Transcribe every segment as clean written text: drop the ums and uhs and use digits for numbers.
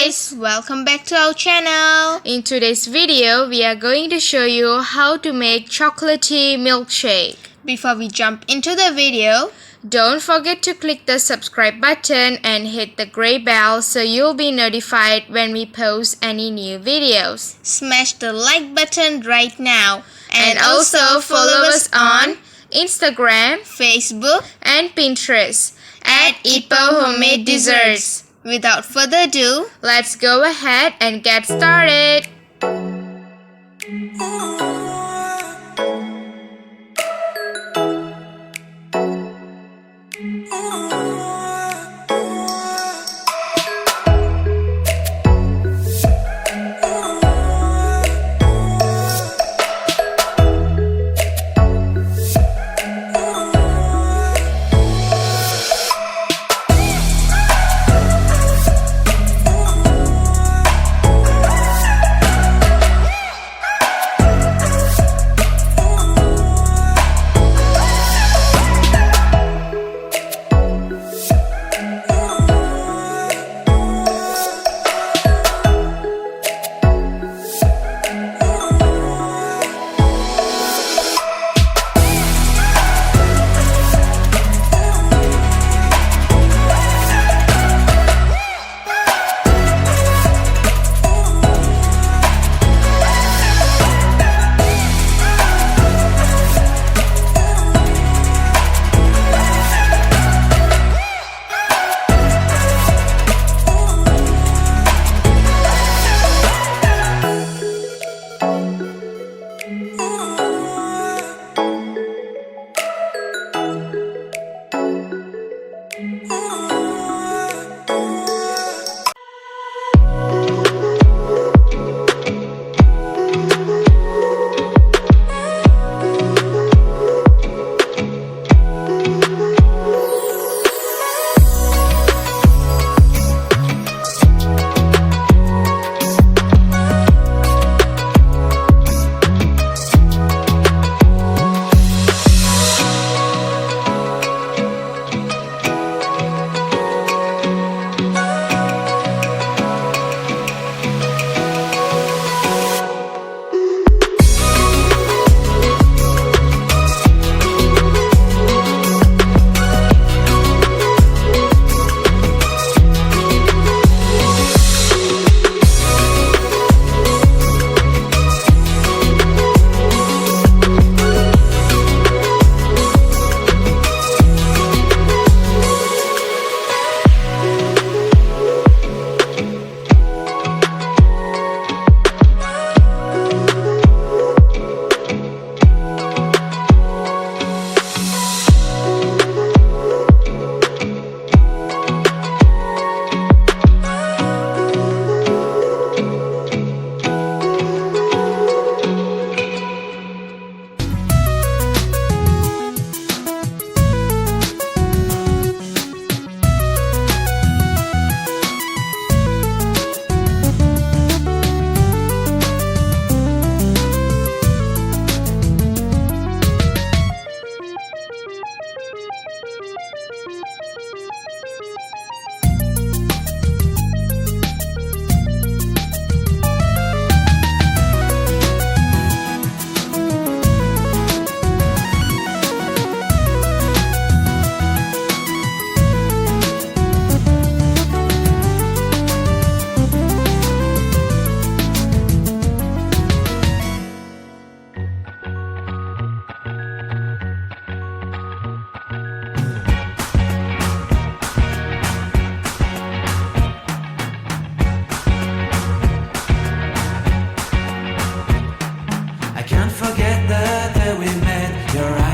guys, welcome back to our channel. In today's video, we are going to show you how to make chocolatey milkshake. Before we jump into the video, don't forget to click the subscribe button and hit the gray bell so you'll be notified when we post any new videos. Smash the like button right now. And also follow us on Instagram, Facebook, and Pinterest at Ipoh Homemade Desserts. Without further ado, let's go ahead and get started.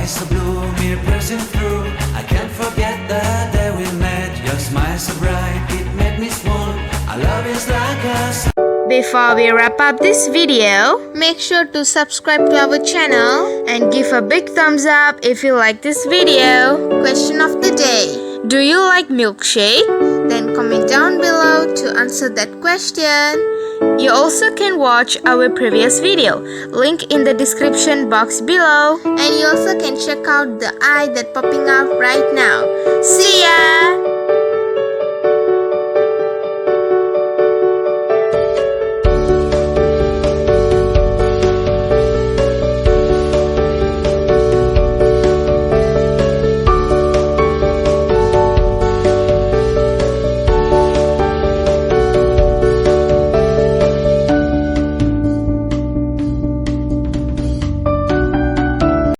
So blue, me pressing through. I can't forget the day we met. Your smile so bright, it made me swoon. Our love is like a... Before we wrap up this video, make sure to subscribe to our channel and give a big thumbs up if you like this video. Question of the day: do you like milkshake? Then comment down below to answer that question. You also can watch our previous video, link in the description box below. And you also can check out the eye that's popping out right now. See ya!